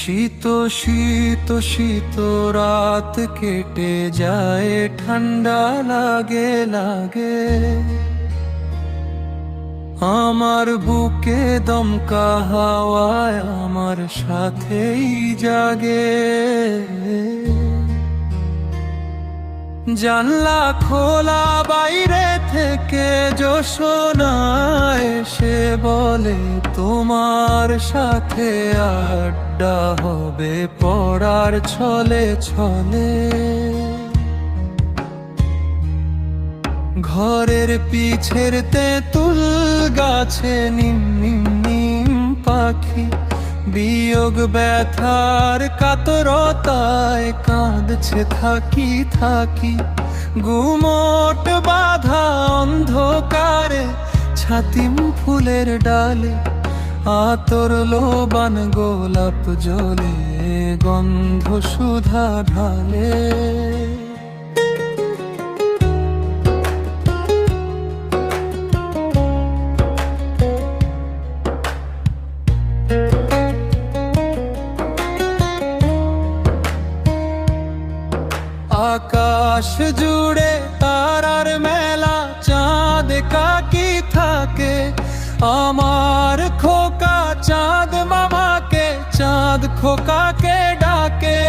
শীত শীত শীত রাত কেটে যায়, ঠান্ডা লাগে লাগে আমার বুকে, দমকা হাওয়ায় আমার সাথেই জাগে। জানলা খোলা, বাইরে থেকে জোছনা এসে বলে তোমার সাথে আড্ডা হবে পড়ার ছলে ছলে। ঘরের পিছের তেঁতুল গাছে নিম নিম নিম পাখি বিয়োগ ব্যথার কাতরতায় কাঁদছে থাকি থাকি। গুমোট বাঁধা অন্ধকারে ছাতিম ফুলের ডালে আতর লোবান গোলাপ জলে গন্ধ সুধা ঢালে। আকাশ জুড়ে তারার মেলা, চাঁদ কাকি থাকে আমার খোকা চাঁদ মামাকে, চাঁদ খোকাকে ডাকে।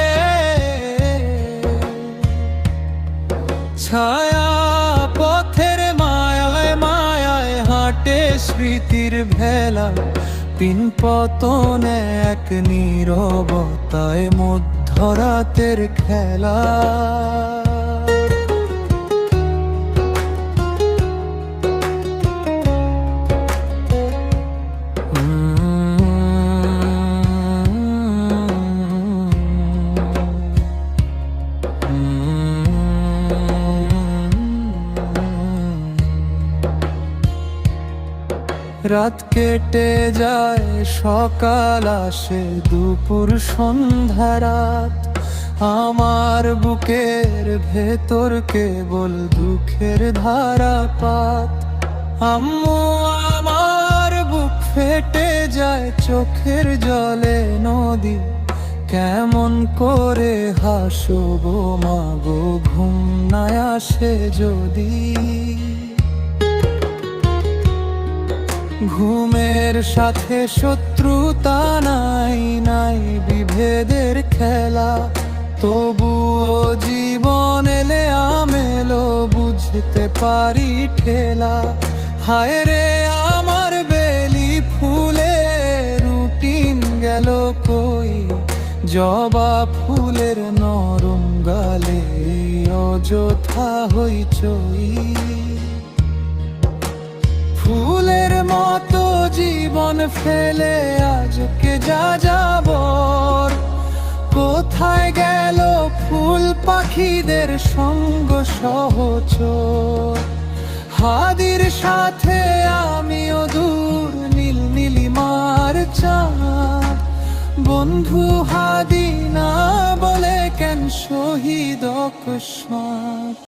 ছায়া পথের মায়ায় মায়ায় হাঁটে স্মৃতির ভেলা, পিন পতনে এক নীরবতায় মধ্যরাতের খেলা। রাত কেটে যায়, সকাল আসে, দুপুর সন্ধ্যা রাত আমার বুকের ভেতর কেবল দুঃখের ধারাপাত। আম্মু আমার বুক ফেটে যায়, চোখের জলে নদী কেমন করে হাসবো মাগো ঘুম না আসে যদি। ঘুমের সাথে শত্রুতা নাই, নাই বিভেদের খেলা, তবুও জীবন এলে আমেলো বুঝতে পারি ঠেলা। হায় রে আমার বেলি ফুলে রুটিন গেল কই, জবা ফুলের নরম গালে অযথা হইচই। ফুলের মতো জীবন ফেলে আজকে যা যাবর, কোথায় গেল ফুল পাখিদের সঙ্গ সহচর। হাদির সাথে আমিও দূর, নীল নীলিমার চাঁদ, বন্ধু হাদি না বলে কেন শহীদ অকস্মাৎ।